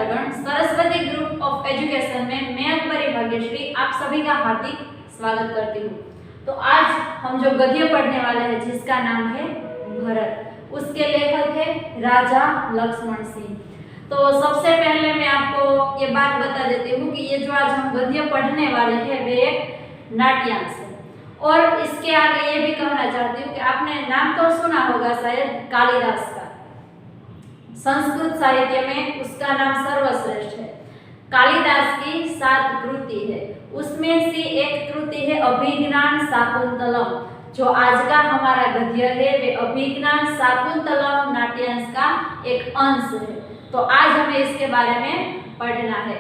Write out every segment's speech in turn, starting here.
छात्रगण, Saraswati group of education में मैं अकबरी भाग्यश्री आप सभी का हार्दिक स्वागत करती हूँ। तो आज हम जो गद्य पढ़ने वाले हैं जिसका नाम है भरत, उसके लेखक है राजा लक्ष्मण सिंह। तो सबसे पहले मैं आपको ये बात बता देती हूँ कि ये जो आज हम गद्य पढ़ने वाले हैं वे एक नाट्यांश है। और इसके आगे ये भी कहना चाहती हूँ कि आपने नाम तो सुना होगा शायद कालिदास का। संस्कृत साहित्य में उसका नाम सर्वश्रेष्ठ है। कालिदास की 7 कृति है, उसमें से एक कृति है अभिज्ञान शाकुंतलम। जो आज का हमारा गद्य है वे अभिज्ञान शाकुंतलम नाट्यांश का एक अंश है। तो आज हमें इसके बारे में पढ़ना है।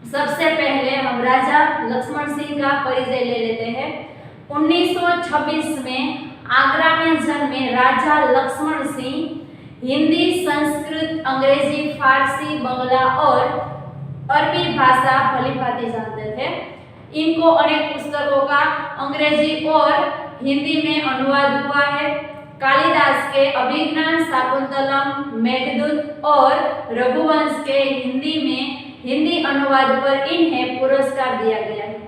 सबसे पहले हम राजा लक्ष्मण सिंह का परिचय ले लेते हैं। 1926 में आगरा में जन्मे राजा लक्ष्मण सिंह हिंदी, संस्कृत, अंग्रेजी, फारसी, बंगला और अरबी भाषा भलीभांति जानते थे। इनको अनेक पुस्तकों का अंग्रेजी और हिंदी में अनुवाद हुआ है। कालिदास के अभिज्ञान शाकुंतलम, मेघदूत और रघुवंश के हिंदी अनुवाद पर इन्हें पुरस्कार दिया गया है।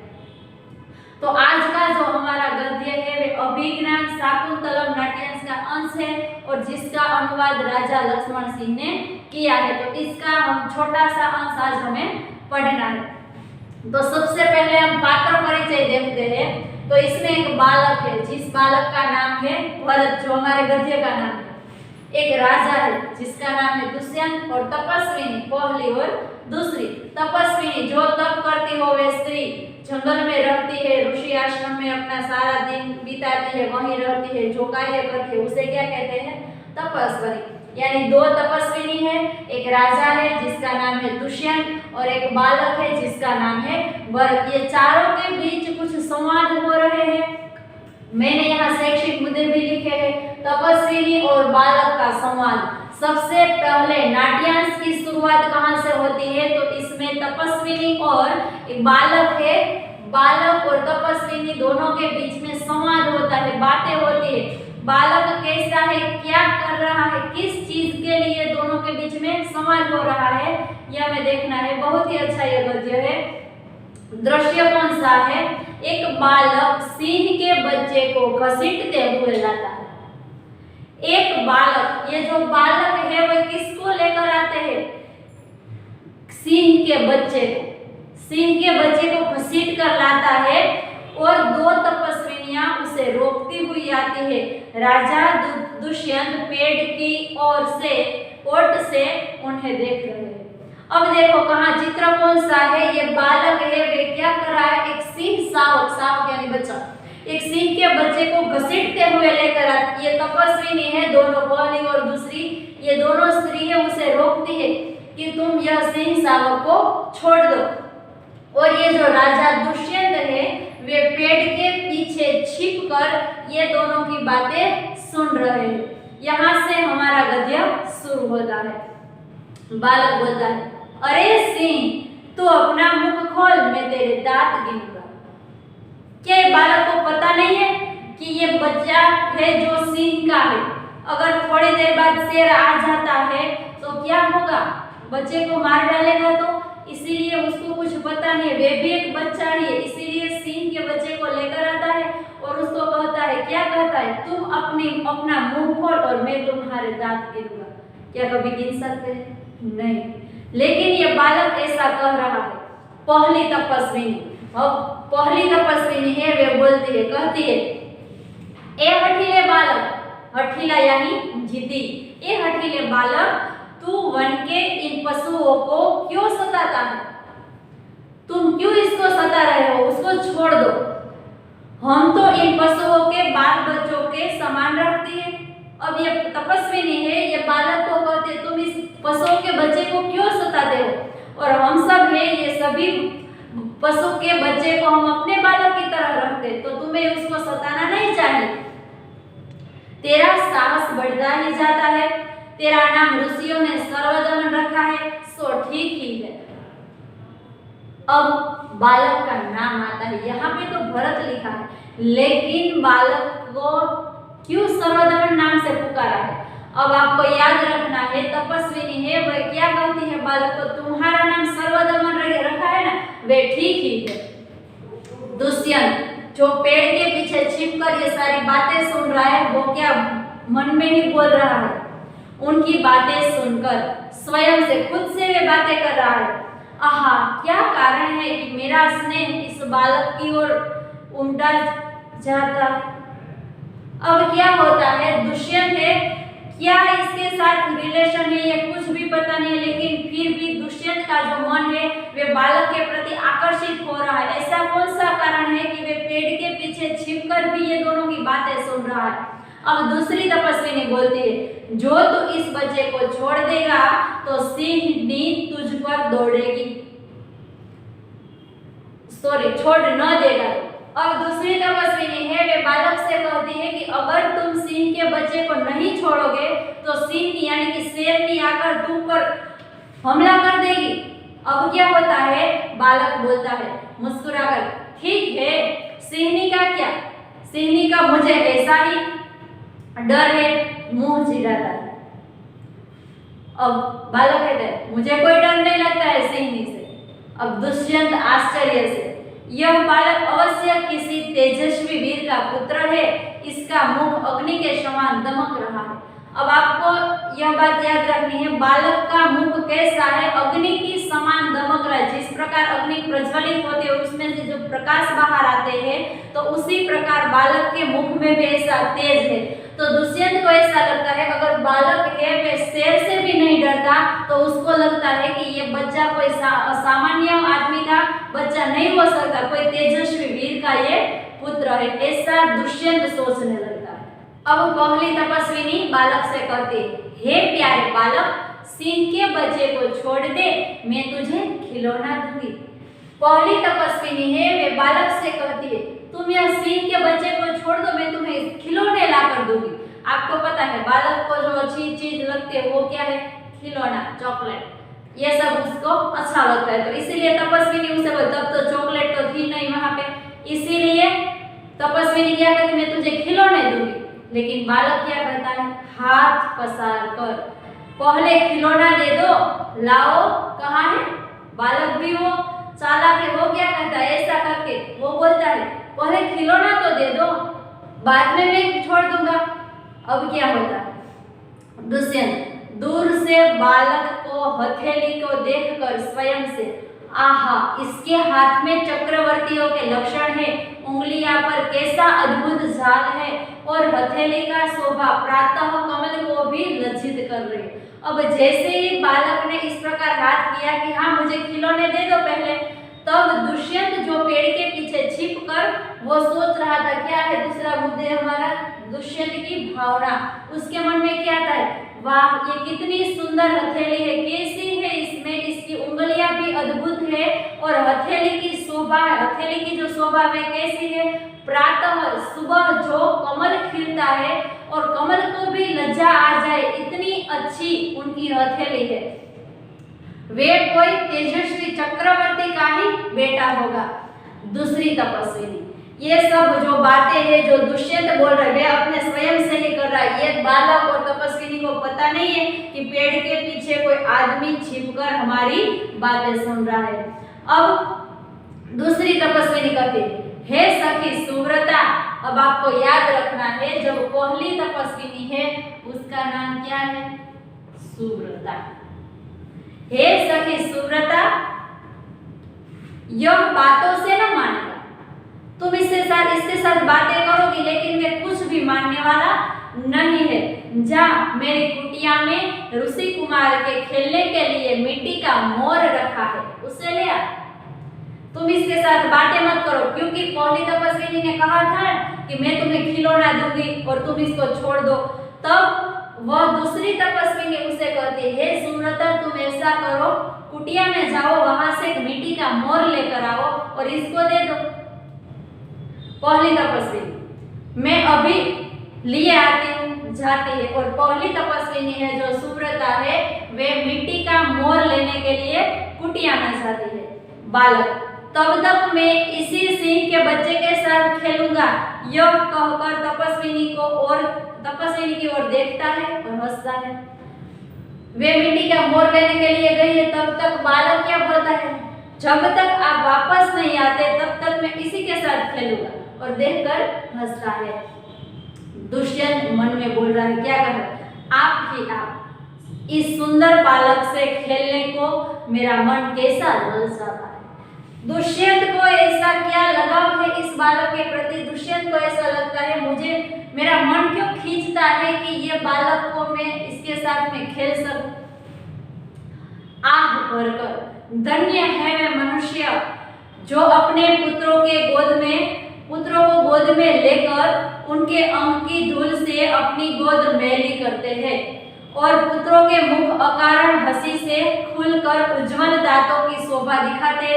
तो आज का जो हमारा गद्य है वे अभिज्ञान शाकुंतलम नाट्यांश का अंश है और जिसका अनुवाद राजा लक्ष्मण सिंह ने किया है। तो इसका हम छोटा सा अंश आज हमें पढ़ना है। तो सबसे पहले हम पात्र परिचय देखते हैं। तो इसमें एक बालक है, जिस बालक का नाम है भरत, जो हमारे गद्य का नाम है। एक राजा है जिसका नाम है दुष्यंत और तपस्विनी पहली और दूसरी। तपस्विनी जो तप करती हो वे स्त्री, जंगल में रहती है, ऋषि आश्रम में अपना सारा दिन बिताती है, वहीं रहती है, जो कार्य करती है उसे क्या कहते हैं? तपस्विनी। यानी 2 तपस्विनी है, एक राजा है जिसका नाम है दुष्यंत और एक बालक है जिसका नाम है भरत। ये चारों के बीच कुछ संवाद हो रहे हैं। मैंने यहाँ शैक्षिक मुद्दे भी लिखे हैं। तपस्विनी और बालक का संवाद। सबसे पहले नाट्यांश की शुरुआत कहाँ से होती है? तो इसमें तपस्विनी और एक बालक है, बालक और तपस्विनी दोनों के बीच में संवाद होता है, बातें होती है। बालक कैसा है, क्या कर रहा है, किस चीज के लिए दोनों के बीच में संवाद हो रहा है, यह हमें देखना है। बहुत ही अच्छा यह गद्य है। दृश्य कौन सा है? एक बालक सिंह के बच्चे को घसीटते हुए लाता है। एक बालक, ये जो बालक है वह किसको लेकर आते हैं? सिंह के बच्चे को। सिंह के बच्चे को घसीट कर लाता है और 2 तपस्विनियां उसे रोकती हुई आती है। राजा दुष्यंत पेड़ की ओट से उन्हें देख रहे हैं। अब देखो कहाँ चित्र कौन सा है? ये बालक है, वे क्या कर रहा है? एक सिंह शावक यानी बच्चा, एक सिंह के बच्चे को घसीटते हुए लेकर आती। ये तपस्विनी है, दोनों पहली और दूसरी, ये दोनों स्त्री है, उसे रोकती है कि तुम यह सिंह शावक को छोड़ दो। और ये जो राजा दुष्यंत है वे पेड़ के पीछे छिपकर ये दोनों की बातें सुन रहे हैं। यहाँ से हमारा गद्य शुरू होता है। बालक बोलता है, अरे सिंह तू अपना मुख खोल, मैं तेरे दांत गिनूंगा। क्या बालक को पता नहीं है कि ये बच्चा है जो सिंह का है? अगर थोड़ी देर बाद शेर आ जाता है तो क्या होगा? बच्चे को मार डालेगा। तो इसीलिए उसको कुछ पता नहीं है, वे भी एक बच्चा ही है, इसीलिए सिंह के बच्चे को लेकर आता है और उसको कहता है, क्या कहता है? तुम अपना मुंह खोल और मैं तुम्हारे दांत गिनूंगा। क्या कभी गिन सकते हैं? नहीं। लेकिन ये बालक ऐसा कह रहा है। पहली तपस्विनी, अब पहली तपस्विनी है, वे बोलती है, कहती है, ए हठीले बालक, हठीला यानी जिद्दी, ए हठीले बालक तू वन के इन पशुओं को क्यों सताता है? तुम क्यों इसको सता रहे हो? उसको छोड़ दो। हम तो इन पशुओं के बाल बच्चों के समान रखती है। अब ये तपस्विनी है, ये बालक को कहते तुम इस पशुओं के बच्चे को क्यों सताते हो? और हम सब है, ये सभी पशु के बच्चे को हम अपने बालक की तरह रखते, तो तुम्हें उसको सताना नहीं चाहिए। तेरा साहस बढ़ता ही जाता है, तेरा नाम ऋषियों ने सर्वदमन रखा है, सो ठीक ही है। अब बालक का नाम आता है, यहाँ पे तो भरत लिखा है, लेकिन बालक को क्यों सर्वदमन नाम से पुकारा है? अब आपको याद रखना है, तपस्विनी है वह क्या कहती है बालक को, तुम वे ठीक ही है। दुष्यंत जो पेड़ के पीछे छिपकर ये सारी बातें सुन रहा है, वो क्या मन में ही बोल रहा है? उनकी बातें सुनकर स्वयं से, खुद से वे बातें कर रहा है। आहा, क्या कारण है कि मेरा स्नेह इस बालक की ओर उमटा जाता है? अब क्या होता है, दुष्यंत है, क्या इसके साथ रिलेशन है ये कुछ भी पता नहीं, लेकिन फिर भी दुष्यंत का जो मन है वे बालक के प्रति आकर्षित हो रहा है। ऐसा कौन सा कारण है कि वे पेड़ के पीछे छिपकर भी ये दोनों की बातें सुन रहा है? अब दूसरी तपस्विनी बोलती है, जो तू इस बच्चे को छोड़ देगा तो सिंहनी तुझ पर दौड़ेगी। छोड़ न देगा। अब दूसरी तपस्विनी है, वे बालक से कहती है कि अगर तुम सिंह के बच्चे को नहीं छोड़ोगे तो सिंहनी यानी कि शेरनी आकर तुम पर हमला कर देगी। अब क्या होता है, बालक बोलता है मुस्कुराकर, ठीक है, सिंहनी का क्या, सिंहनी का मुझे ऐसा ही डर है, मुंह चिढ़ाता है। अब बालक कहता है, मुझे कोई डर नहीं लगता है सिंहनी से। अब दुष्यंत आश्चर्य से, यह बालक अवश्य किसी तेजस्वी वीर का पुत्र है, इसका मुख अग्नि के समान दमक रहा है। अब आपको यह बात याद रखनी है, बालक का मुख कैसा है, अग्नि की समान दमक रहा है। जिस प्रकार अग्नि प्रज्वलित होती है उसमें से जो प्रकाश बाहर आते हैं, तो उसी प्रकार बालक के मुख में भी ऐसा तेज है। तो दुष्यंत को ऐसा लगता है, अगर बालक है वे शेर से भी नहीं डरता, तो उसको लगता है कि ये बच्चा कोई सामान्य आदमी का बच्चा नहीं हो सकता, कोई तेजस्वी वीर का ये पुत्र है, ऐसा दुष्यंत सोचने लगता है। अब पहली तपस्विनी बालक से कहती है, हे प्यारे बालक, सिंह के बच्चे को छोड़ दे, मैं तुझे खिलौना दूंगी। पहली तपस्विनी है, वे बालक से कहती है, तुम यह सिंह के बच्चे को छोड़ दो, मैं तुम्हें खिलौने ला कर दूंगी। आपको पता है बालक को जो अच्छी चीज लगती है वो क्या है, खिलौना, चॉकलेट, ये सब उसको अच्छा लगता है। तो इसीलिए तपस्विनी उसे बोलती, तब तो चॉकलेट तो थी नहीं वहां पे, इसीलिए तपस्विनी क्या कहती, मैं तुझे खिलौने दूंगी। लेकिन बालक क्या करता है, हाथ पसार कर, पहले खिलौना दे दो, लाओ, कहाँ है, बालक भी वो चालाक है, वो क्या करता है, ऐसा करके वो बोलता है पहले खिलौना तो दे दो, बाद में मैं छोड़ दूंगा। अब क्या होता है, दुष्यंत दूर से बालक को, हथेली को देखकर स्वयं से, आहा, इसके हाथ में चक्रवर्तियों के लक्षण है, उंगलियां पर कैसा अद्भुत जाल है, और हथेली का शोभा प्रातः कमल को भी लज्जित कर रही। अब जैसे ही बालक ने इस प्रकार हाथ किया कि हाँ मुझे खिलौने दे दो पहले, तब दुष्यंत जो पेड़ के पीछे छिपकर वो सोच रहा था, क्या है दूसरा मुद्दे हमारा, दुष्यंत की भावना, उसके मन में क्या आता है, वाह ये कितनी सुंदर हथेली है, कैसी है इसमें, इसकी उंगलियां भी अद्भुत है, और हथेली की शोभा, हथेली की जो शोभा है कैसी है, प्रातः सुबह जो कमल खिलता है और कमल को भी लज्जा आ जाए, इतनी अच्छी उनकी हथेली है, वे कोई तेजस्वी चक्रवर्ती का ही बेटा होगा। दूसरी तपस्विनी, ये सब जो बातें हैं जो दुष्यंत बोल रहे हैं अपने स्वयं से ही कर रहा है, ये बालक और तपस्विनी को पता नहीं है कि पेड़ के पीछे कोई आदमी छिपकर हमारी बातें सुन रहा है। अब दूसरी तपस्विनी कहती है, हे सखी सुव्रता, अब आपको याद रखना है जो पहली तपस्विनी है उसका नाम क्या है, सुव्रता। हे सखी सुव्रता, यह बातों से न मानेगा, तुम इसके साथ बातें करोगी लेकिन वे कुछ भी मानने वाला नहीं है। जा, मेरी कुटिया में ऋषि कुमार के खेलने के लिए मिट्टी का मोर रखा है, उसे ले आ। तुम इसके साथ बातें मत करो, क्योंकि पहली तपस्विनी ने कहा था कि मैं तुम्हें खिलौना दूंगी और तुम इसको छोड़ दो। तब वह दूसरी तपस्विनी उसे कहती है, सुव्रता तुम ऐसा करो, कुटिया में जाओ, वहां से एक मिट्टी का मोर लेकर आओ और इसको दे दो। पहली तपस्विनी, मैं अभी लिए आती हूँ, जाती है, और पहली तपस्विनी है जो सुव्रता है वे मिट्टी का मोर लेने के लिए कुटिया में जाती है। बालक, तब तक मैं इसी सिंह के बच्चे के साथ खेलूंगा, यह कहकर तपस्विनी की ओर देखता है और हंसता है। वे मिट्टी का मोर लेने के लिए गई है, तब तक बालक क्या बोलता है, जब तक आप वापस नहीं आते तब तक मैं इसी के साथ खेलूंगा। और देखकर हंसता है। दुष्यंत मन में बोल रहा है, क्या कह रहा है, आप इस सुंदर बालक से खेलने को मेरा मन कैसा ललचाता है। दुष्यंत को ऐसा क्या लगाव है इस बालक के प्रति। दुष्यंत को ऐसा लगता है, मुझे मेरा मन क्यों खींचता है कि ये बालक को मैं इसके साथ में खेल सकूं। आह भरकर धन्य है वे मनुष्य जो अपने पुत्रों को गोद में लेकर उनके अंग की धूल से अपनी गोद मैली करते हैं और पुत्रों के मुख अकारण हंसी से खुलकर उज्जवल दांतों की शोभा दिखाते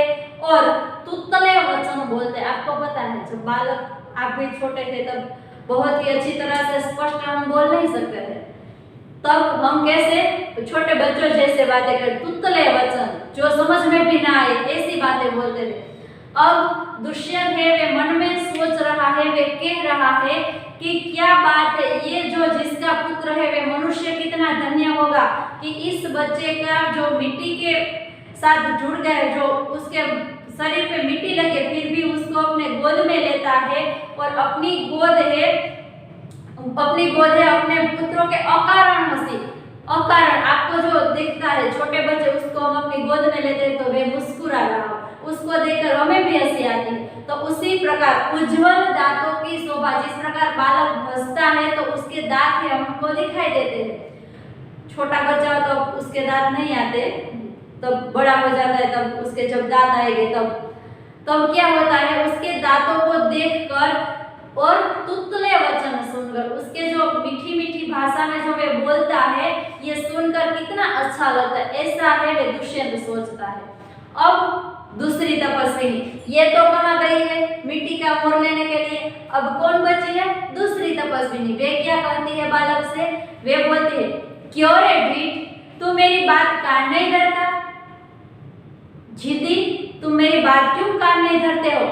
और तुतले वचन बोलते। आपको पता है, जब बालक आप भी छोटे थे तब बहुत ही अच्छी तरह से स्पष्ट हम बोल नहीं सकते थे। तब हम कैसे छोटे बच्चों जैसे बातें करते, तुतले वचन जो समझ में भी ना आए ऐसी बातें बोलते थे। अब दुष्यंत है, वे मन में सोच रहा है, वे कह रहा है कि क्या बात है, ये जो जिसका पुत्र है वे मनुष्य कितना धन्य होगा कि इस बच्चे का जो मिट्टी के साथ जुड़ गए, जो उसके शरीर पे मिट्टी लगे फिर भी उसको अपने गोद में लेता है और अपनी गोद है अपने पुत्रों के अकारण हंसी। अकारण आपको जो दिखता है छोटे बच्चे, उसको हम अपनी गोद में लेते हैं तो वे मुस्कुरा रहा, उसको देखकर हमें भी हंसी आती है। तो उसी प्रकार उज्जवल दांतों की शोभा, जिस प्रकार बालक हंसता है तो उसके दांत ही हमको दिखाई देते हैं। छोटा बच्चा तो उसके दांत नहीं आते, तब बड़ा हो जाता है तब उसके जब दांत आएंगे तब क्या होता है, उसके दांतों को देखकर और तुतले वचन सुनकर, उसके जो मीठी मीठी भाषा में जो वे बोलता है ये सुनकर कितना अच्छा लगता है। ऐसा है वे दुष्यंत सोचता है। अब दूसरी तपस्विनी, ये तो कहाँ गई है मिट्टी का मोर लेने के लिए, अब कौन बची है, दूसरी तपस्विनी। वे क्या कहती है बालक से, वे बोलती है, क्यों रे ढीठ, तू मेरी बात कान नहीं धरता, जिद्दी तुम मेरी बात क्यों कान नहीं धरते हो।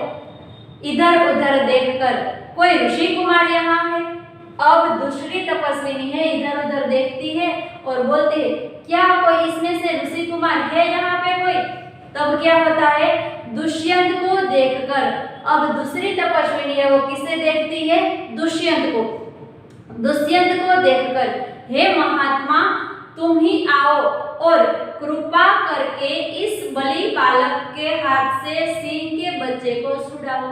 इधर उधर देखकर कोई ऋषि कुमार यहाँ है। अब दूसरी तपस्विनी है, इधर उधर देखती है और बोलती है, क्या कोई इसमें से ऋषि कुमार है यहाँ पे कोई। तब क्या होता है, दुष्यंत को देखकर, अब दूसरी तपस्विनी है वो किसे देखती है, दुष्यंत को। दुष्यंत को देखकर, हे महात्मा तुम ही आओ और कृपा करके इस बलि बालक के हाथ से सिंह के बच्चे को छुड़ाओ।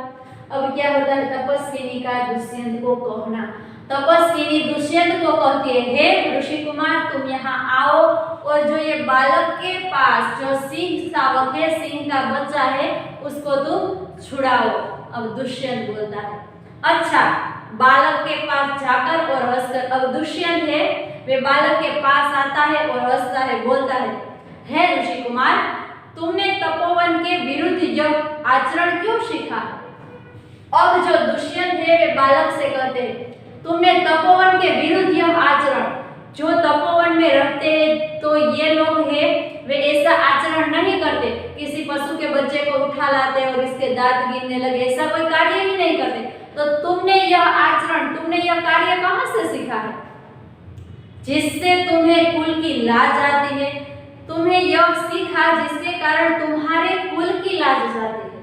अब क्या होता है, तपस्विनी का दुष्यंत को कहना, तपस्विनी दुष्यंत को कहती है, हे ऋषि कुमार तुम यहाँ आओ और जो ये बालक के पास जो सिंह शावक है, सिंह का बच्चा है, उसको तुम छुड़ाओ। अब दुष्यंत बोलता है, अच्छा। बालक के पास जाकर और हंसकर, अब दुष्यंत है वे बालक के पास आता है और हंसता है, बोलता है, हे ऋषि कुमार तुमने तपोवन के विरुद्ध यह आचरण क्यों सीखा। अब जो दुष्यंत है वे बालक से कहते हैं, तुमने तपोवन के विरुद्ध यह आचरण, जो तपोवन में रहते हैं तो ये लोग हैं वे ऐसा आचरण नहीं करते, किसी पशु के बच्चे को उठा लाते और इसके दांत गिरने लगे, ऐसा कोई कार्य ही नहीं करते। तो तुमने यह आचरण, तुमने यह कार्य कहाँ से सीखा है, जिससे तुम्हें कुल की लाज आती है। तुम्हें यह सीखा जिसके कारण तुम्हारे कुल की लाज जाती है।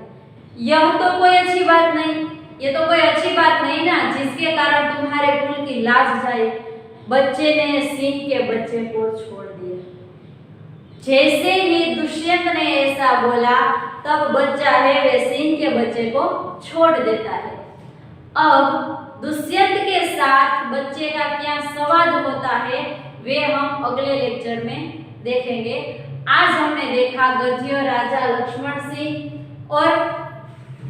यह तो कोई अच्छी बात नहीं, ये तो कोई अच्छी बात नहीं ना, जिसके कारण तुम्हारे कुल की लाज जाए। बच्चे ने सिंह के बच्चे को छोड़ दिया। जैसे ही दुष्यंत ने ऐसा बोला तब बच्चा है वे सिंह के बच्चे को छोड़ देता है। अब दुष्यंत के साथ बच्चे का क्या संवाद होता है वे हम अगले लेक्चर में देखेंगे। आज हमने देखा गद्य राजा लक्ष्मण सिंह, और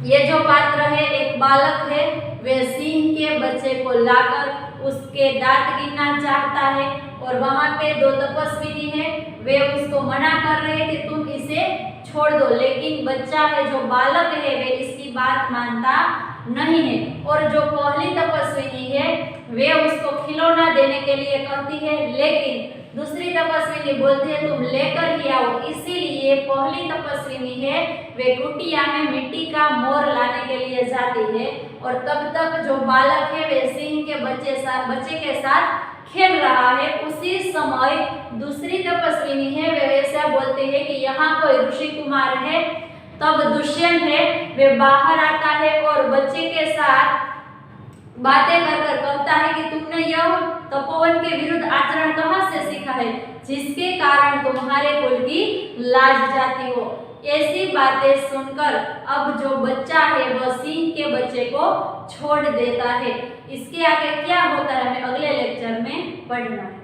ये जो पात्र है एक बालक है, वे सिंह के बच्चे को लाकर उसके दांत गिनना चाहता है और वहां पे दो तपस्विनी है, वे उसको मना कर रहे हैं कि तुम इसे छोड़ दो, लेकिन बच्चा है जो बालक है वे इसकी बात मानता नहीं है। और जो पहली तपस्विनी है वे उसको खिलौना देने के लिए कहती है, लेकिन दूसरी तपस्विनी बोलती है तुम लेकर ही आओ। इसीलिए पहली तपस्विनी है वे कुटिया में मिट्टी का मोर लाने के लिए जाती है, और तब तक जो बालक है वे सिंह के बच्चे के साथ खेल रहा है। उसी समय दूसरी तपस्विनी है वे ऐसा बोलते हैं कि यहाँ कोई ऋषि कुमार है, तब दुष्यंत है वे बाहर आता है और बच्चे के साथ बातें कर कहता है कि तुमने यह तपोवन के विरुद्ध आचरण कहाँ से सीखा है, जिसके कारण तुम्हारे कुल की लाज जाती हो। ऐसी बातें सुनकर अब जो बच्चा है वह सिंह के बच्चे को छोड़ देता है। इसके आगे क्या होता है हमें अगले लेक्चर में पढ़ना है।